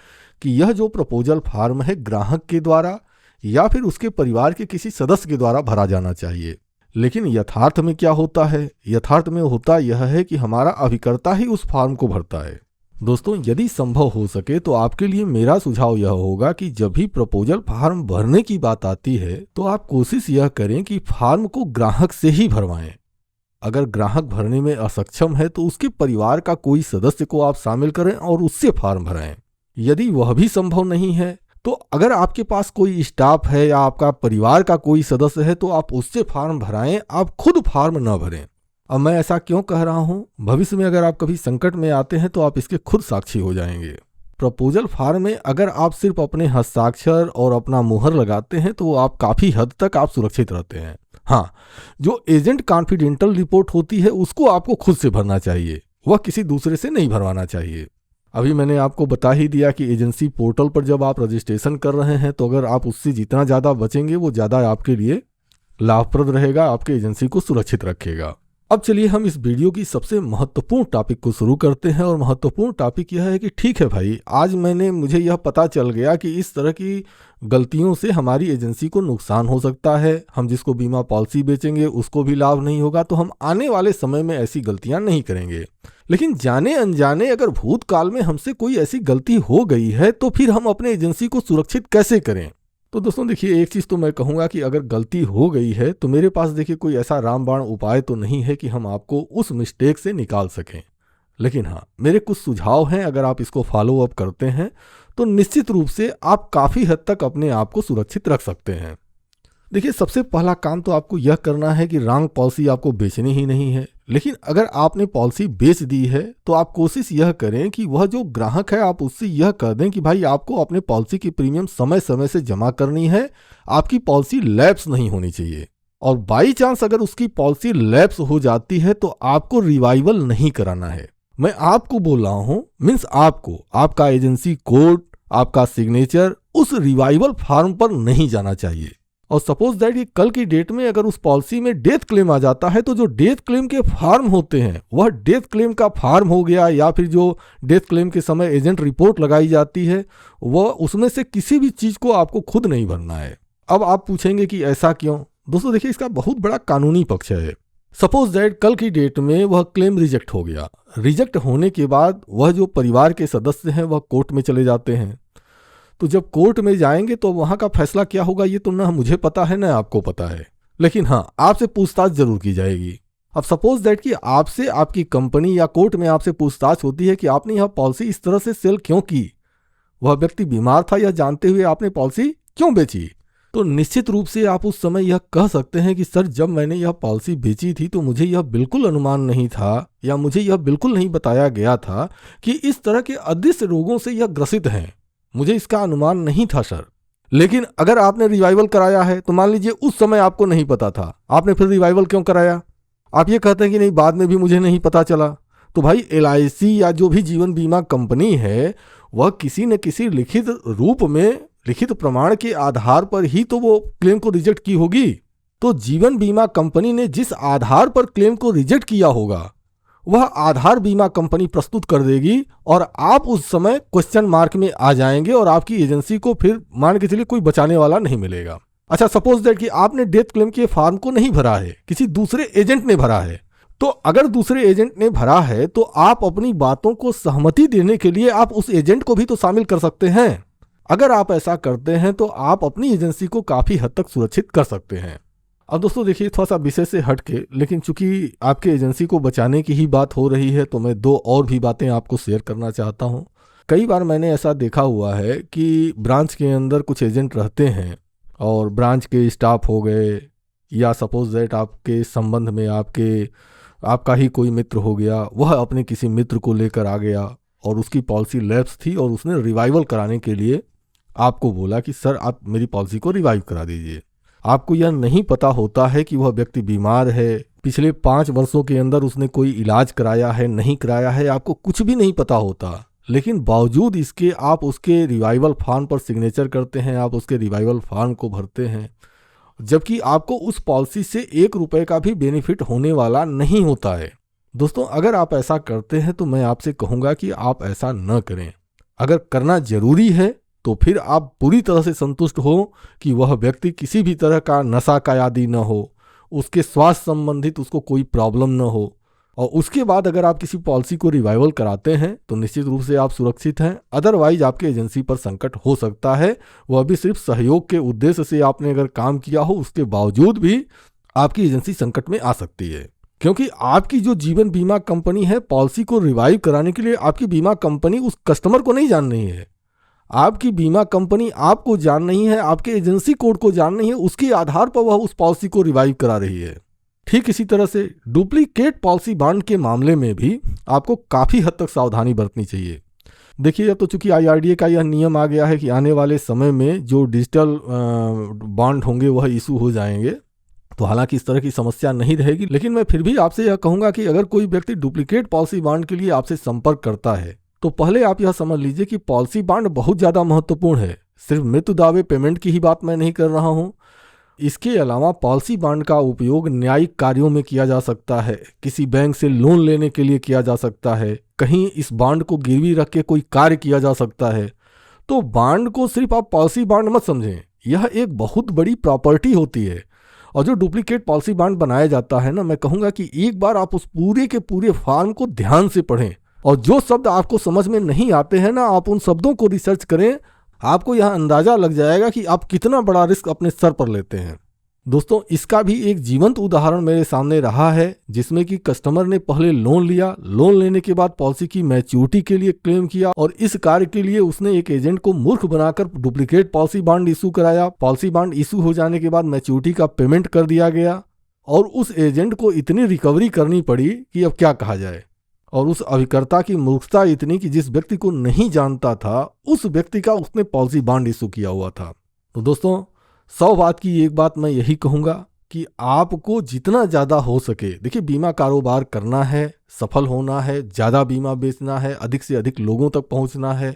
कि यह जो प्रपोजल फार्म है ग्राहक के द्वारा या फिर उसके परिवार के किसी सदस्य के द्वारा भरा जाना चाहिए। लेकिन यथार्थ में क्या होता है? यथार्थ में होता यह है कि हमारा अभिकर्ता ही उस फार्म को भरता है। दोस्तों यदि संभव हो सके तो आपके लिए मेरा सुझाव यह होगा कि जब भी प्रपोजल फार्म भरने की बात आती है तो आप कोशिश यह करें कि फार्म को ग्राहक से ही भरवाएं। अगर ग्राहक भरने में असक्षम है तो उसके परिवार का कोई सदस्य को आप शामिल करें और उससे फार्म भराएं। यदि वह भी संभव नहीं है तो अगर आपके पास कोई स्टाफ है या आपका परिवार का कोई सदस्य है तो आप उससे फार्म भराएं, आप खुद फार्म न भरें। अब मैं ऐसा क्यों कह रहा हूं? भविष्य में अगर आप कभी संकट में आते हैं तो आप इसके खुद साक्षी हो जाएंगे। प्रपोजल फार्म में अगर आप सिर्फ अपने हस्ताक्षर और अपना मुहर लगाते हैं तो आप काफ़ी हद तक आप सुरक्षित रहते हैं। हाँ, जो एजेंट कॉन्फिडेंशियल रिपोर्ट होती है उसको आपको खुद से भरना चाहिए, वह किसी दूसरे से नहीं भरवाना चाहिए। अभी मैंने आपको बता ही दिया कि एजेंसी पोर्टल पर जब आप रजिस्ट्रेशन कर रहे हैं तो अगर आप उससे जितना ज़्यादा बचेंगे वो ज़्यादा आपके लिए लाभप्रद रहेगा, आपके एजेंसी को सुरक्षित रखेगा। अब चलिए हम इस वीडियो की सबसे महत्वपूर्ण टॉपिक को शुरू करते हैं और महत्वपूर्ण टॉपिक यह है कि ठीक है भाई, आज मुझे यह पता चल गया कि इस तरह की गलतियों से हमारी एजेंसी को नुकसान हो सकता है। हम जिसको बीमा पॉलिसी बेचेंगे उसको भी लाभ नहीं होगा, तो हम आने वाले समय में ऐसी गलतियां नहीं करेंगे। लेकिन जाने अनजाने अगर भूतकाल में हमसे कोई ऐसी गलती हो गई है तो फिर हम अपने एजेंसी को सुरक्षित कैसे करें? तो दोस्तों देखिए, एक चीज़ तो मैं कहूँगा कि अगर गलती हो गई है तो मेरे पास देखिए कोई ऐसा रामबाण उपाय तो नहीं है कि हम आपको उस मिस्टेक से निकाल सकें। लेकिन हाँ, मेरे कुछ सुझाव हैं, अगर आप इसको फॉलो अप करते हैं तो निश्चित रूप से आप काफ़ी हद तक अपने आप को सुरक्षित रख सकते हैं। देखिए, सबसे पहला काम तो आपको यह करना है कि रॉन्ग पॉलिसी आपको बेचनी ही नहीं है। लेकिन अगर आपने पॉलिसी बेच दी है तो आप कोशिश यह करें कि वह जो ग्राहक है आप उससे यह कह दें कि भाई आपको अपने पॉलिसी की प्रीमियम समय समय से जमा करनी है, आपकी पॉलिसी लैप्स नहीं होनी चाहिए। और बाई चांस अगर उसकी पॉलिसी लैप्स हो जाती है तो आपको रिवाइवल नहीं कराना है। मैं आपको बोल रहा हूं, मीन्स आपको आपका एजेंसी कोड, आपका सिग्नेचर उस रिवाइवल फॉर्म पर नहीं जाना चाहिए। और सपोज दैट कि कल की डेट में अगर उस पॉलिसी में डेथ क्लेम आ जाता है तो जो डेथ क्लेम के फार्म होते हैं वह डेथ क्लेम का फार्म हो गया, या फिर जो डेथ क्लेम के समय एजेंट रिपोर्ट लगाई जाती है वह उसमें से किसी भी चीज़ को आपको खुद नहीं भरना है। अब आप पूछेंगे कि ऐसा क्यों? दोस्तों देखिए, इसका बहुत बड़ा कानूनी पक्ष है। सपोज दैट कल की डेट में वह क्लेम रिजेक्ट हो गया। रिजेक्ट होने के बाद वह जो परिवार के सदस्य हैं वह कोर्ट में चले जाते हैं। तो जब कोर्ट में जाएंगे तो वहाँ का फैसला क्या होगा ये तो ना मुझे पता है ना आपको पता है, लेकिन हाँ, आपसे पूछताछ जरूर की जाएगी। अब सपोज दैट कि आपसे आपकी कंपनी या कोर्ट में आपसे पूछताछ होती है कि आपने यह पॉलिसी इस तरह से सेल क्यों की, वह व्यक्ति बीमार था या जानते हुए आपने पॉलिसी क्यों बेची, तो निश्चित रूप से आप उस समय यह कह सकते हैं कि सर, जब मैंने यह पॉलिसी बेची थी तो मुझे यह बिल्कुल अनुमान नहीं था या मुझे यह बिल्कुल नहीं बताया गया था कि इस तरह के अदृश्य रोगों से यह ग्रसित हैं, मुझे इसका अनुमान नहीं था सर। लेकिन अगर आपने रिवाइवल कराया है तो मान लीजिए उस समय आपको नहीं पता था, आपने फिर रिवाइवल क्यों कराया? आप ये कहते हैं कि नहीं, बाद में भी मुझे नहीं पता चला। तो भाई LIC या जो भी जीवन बीमा कंपनी है वह किसी न किसी लिखित रूप में लिखित प्रमाण के आधार पर ही तो वो क्लेम को रिजेक्ट की होगी। तो जीवन बीमा कंपनी ने जिस आधार पर क्लेम को रिजेक्ट किया होगा वह आधार बीमा कंपनी प्रस्तुत कर देगी और आप उस समय क्वेश्चन मार्क में आ जाएंगे और आपकी एजेंसी को फिर मान के चलिए कोई बचाने वाला नहीं मिलेगा। अच्छा, सपोज दैट कि आपने डेथ क्लेम के फॉर्म को नहीं भरा है, किसी दूसरे एजेंट ने भरा है। तो अगर दूसरे एजेंट ने भरा है तो आप अपनी बातों को सहमति देने के लिए आप उस एजेंट को भी तो शामिल कर सकते हैं। अगर आप ऐसा करते हैं तो आप अपनी एजेंसी को काफी हद तक सुरक्षित कर सकते हैं। अब दोस्तों देखिए, थोड़ा सा विषय से हट के, लेकिन चूंकि आपके एजेंसी को बचाने की ही बात हो रही है तो मैं 2 और भी बातें आपको शेयर करना चाहता हूं। कई बार मैंने ऐसा देखा हुआ है कि ब्रांच के अंदर कुछ एजेंट रहते हैं और ब्रांच के स्टाफ हो गए या सपोज दैट आपके संबंध में आपका ही कोई मित्र हो गया, वह अपने किसी मित्र को लेकर आ गया और उसकी पॉलिसी लैप्स थी और उसने रिवाइवल कराने के लिए आपको बोला कि सर आप मेरी पॉलिसी को रिवाइव करा दीजिए। आपको यह नहीं पता होता है कि वह व्यक्ति बीमार है, पिछले 5 वर्षों के अंदर उसने कोई इलाज कराया है नहीं कराया है, आपको कुछ भी नहीं पता होता। लेकिन बावजूद इसके आप उसके रिवाइवल फॉर्म पर सिग्नेचर करते हैं, आप उसके रिवाइवल फॉर्म को भरते हैं, जबकि आपको उस पॉलिसी से 1 रुपए का भी बेनिफिट होने वाला नहीं होता है। दोस्तों, अगर आप ऐसा करते हैं तो मैं आपसे कहूँगा कि आप ऐसा न करें। अगर करना जरूरी है तो फिर आप पूरी तरह से संतुष्ट हो कि वह व्यक्ति किसी भी तरह का नशा का आदी न हो, उसके स्वास्थ्य संबंधित उसको कोई प्रॉब्लम न हो, और उसके बाद अगर आप किसी पॉलिसी को रिवाइवल कराते हैं तो निश्चित रूप से आप सुरक्षित हैं। अदरवाइज आपके एजेंसी पर संकट हो सकता है, वह भी सिर्फ सहयोग के उद्देश्य से आपने अगर काम किया हो, उसके बावजूद भी आपकी एजेंसी संकट में आ सकती है। क्योंकि आपकी जो जीवन बीमा कंपनी है, पॉलिसी को रिवाइव कराने के लिए आपकी बीमा कंपनी उस कस्टमर को नहीं जान रही है, आपकी बीमा कंपनी आपको जान नहीं है, आपके एजेंसी कोड को जान नहीं है, उसके आधार पर वह उस पॉलिसी को रिवाइव करा रही है। ठीक इसी तरह से डुप्लीकेट पॉलिसी बॉन्ड के मामले में भी आपको काफ़ी हद तक सावधानी बरतनी चाहिए। देखिए, अब तो चूंकि IRDA का यह नियम आ गया है कि आने वाले समय में जो डिजिटल बॉन्ड होंगे वह इशू हो जाएंगे, तो हालांकि इस तरह की समस्या नहीं रहेगी। लेकिन मैं फिर भी आपसे यह कहूँगा कि अगर कोई व्यक्ति डुप्लीकेट पॉलिसी बॉन्ड के लिए आपसे संपर्क करता है तो पहले आप यह समझ लीजिए कि पॉलिसी बॉन्ड बहुत ज़्यादा महत्वपूर्ण है। सिर्फ मृत्यु दावे पेमेंट की ही बात मैं नहीं कर रहा हूँ। इसके अलावा पॉलिसी बॉन्ड का उपयोग न्यायिक कार्यों में किया जा सकता है, किसी बैंक से लोन लेने के लिए किया जा सकता है, कहीं इस बॉन्ड को गिरवी रख के कोई कार्य किया जा सकता है। तो बॉन्ड को सिर्फ आप पॉलिसी बॉन्ड मत समझें, यह एक बहुत बड़ी प्रॉपर्टी होती है। और जो डुप्लीकेट पॉलिसी बॉन्ड बनाया जाता है ना, मैं कहूँगा कि एक बार आप उस पूरे के पूरे फॉर्म को ध्यान से पढ़ें और जो शब्द आपको समझ में नहीं आते हैं ना, आप उन शब्दों को रिसर्च करें। आपको यह अंदाजा लग जाएगा कि आप कितना बड़ा रिस्क अपने सर पर लेते हैं। दोस्तों, इसका भी एक जीवंत उदाहरण मेरे सामने रहा है, जिसमें कि कस्टमर ने पहले लोन लिया, लोन लेने के बाद पॉलिसी की मैच्योरिटी के लिए क्लेम किया और इस कार्य के लिए उसने एक एजेंट को मूर्ख बनाकर डुप्लीकेट पॉलिसी बॉन्ड इशू कराया। पॉलिसी बॉन्ड इशू हो जाने के बाद मैच्योरिटी का पेमेंट कर दिया गया और उस एजेंट को इतनी रिकवरी करनी पड़ी कि अब क्या कहा जाए। और उस अभिकर्ता की मूर्खता इतनी कि जिस व्यक्ति को नहीं जानता था उस व्यक्ति का उसने पॉलिसी बॉन्ड इशू किया हुआ था। तो दोस्तों, 100 बात की एक बात मैं यही कहूँगा कि आपको जितना ज़्यादा हो सके, देखिए बीमा कारोबार करना है, सफल होना है, ज़्यादा बीमा बेचना है, अधिक से अधिक लोगों तक पहुँचना है,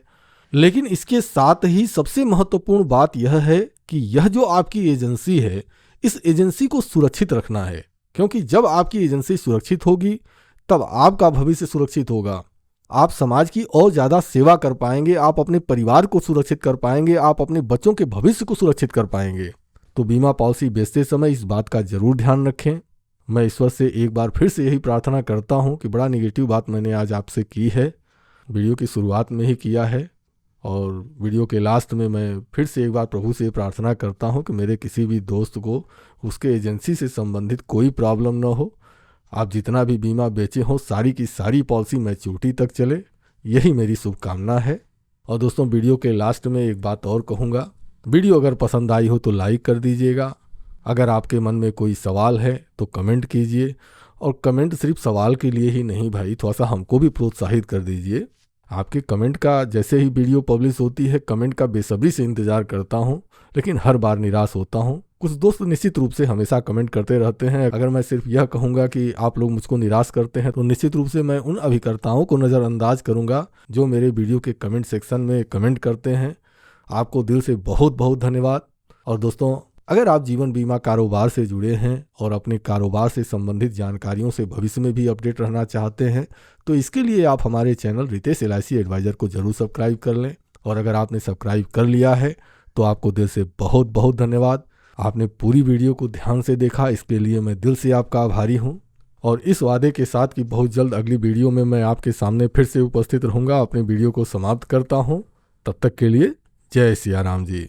लेकिन इसके साथ ही सबसे महत्वपूर्ण बात यह है कि यह जो आपकी एजेंसी है, इस एजेंसी को सुरक्षित रखना है। क्योंकि जब आपकी एजेंसी सुरक्षित होगी तब आपका भविष्य सुरक्षित होगा, आप समाज की और ज़्यादा सेवा कर पाएंगे, आप अपने परिवार को सुरक्षित कर पाएंगे, आप अपने बच्चों के भविष्य को सुरक्षित कर पाएंगे। तो बीमा पॉलिसी बेचते समय इस बात का जरूर ध्यान रखें। मैं ईश्वर से एक बार फिर से यही प्रार्थना करता हूं कि बड़ा निगेटिव बात मैंने आज आपसे की है, वीडियो की शुरुआत में ही किया है और वीडियो के लास्ट में मैं फिर से एक बार प्रभु से प्रार्थना करता हूँ कि मेरे किसी भी दोस्त को उसके एजेंसी से संबंधित कोई प्रॉब्लम न हो। आप जितना भी बीमा बेचे हो सारी की सारी पॉलिसी मैच्योरिटी तक चले, यही मेरी शुभकामना है। और दोस्तों, वीडियो के लास्ट में एक बात और कहूँगा, वीडियो अगर पसंद आई हो तो लाइक कर दीजिएगा। अगर आपके मन में कोई सवाल है तो कमेंट कीजिए, और कमेंट सिर्फ सवाल के लिए ही नहीं भाई, थोड़ा सा हमको भी प्रोत्साहित कर दीजिए। आपके कमेंट का जैसे ही वीडियो पब्लिश होती है, कमेंट का बेसब्री से इंतज़ार करता हूँ, लेकिन हर बार निराश होता हूँ। कुछ दोस्त निश्चित रूप से हमेशा कमेंट करते रहते हैं। अगर मैं सिर्फ यह कहूँगा कि आप लोग मुझको निराश करते हैं तो निश्चित रूप से मैं उन अभिकर्ताओं को नज़रअंदाज करूँगा जो मेरे वीडियो के कमेंट सेक्शन में कमेंट करते हैं। आपको दिल से बहुत बहुत धन्यवाद। और दोस्तों, अगर आप जीवन बीमा कारोबार से जुड़े हैं और अपने कारोबार से संबंधित जानकारियों से भविष्य में भी अपडेट रहना चाहते हैं तो इसके लिए आप हमारे चैनल रितेश LIC एडवाइज़र को जरूर सब्सक्राइब कर लें। और अगर आपने सब्सक्राइब कर लिया है तो आपको दिल से बहुत बहुत धन्यवाद। आपने पूरी वीडियो को ध्यान से देखा, इसके लिए मैं दिल से आपका आभारी हूँ। और इस वादे के साथ कि बहुत जल्द अगली वीडियो में मैं आपके सामने फिर से उपस्थित रहूँगा, अपने वीडियो को समाप्त करता हूँ। तब तक के लिए जय सिया राम जी।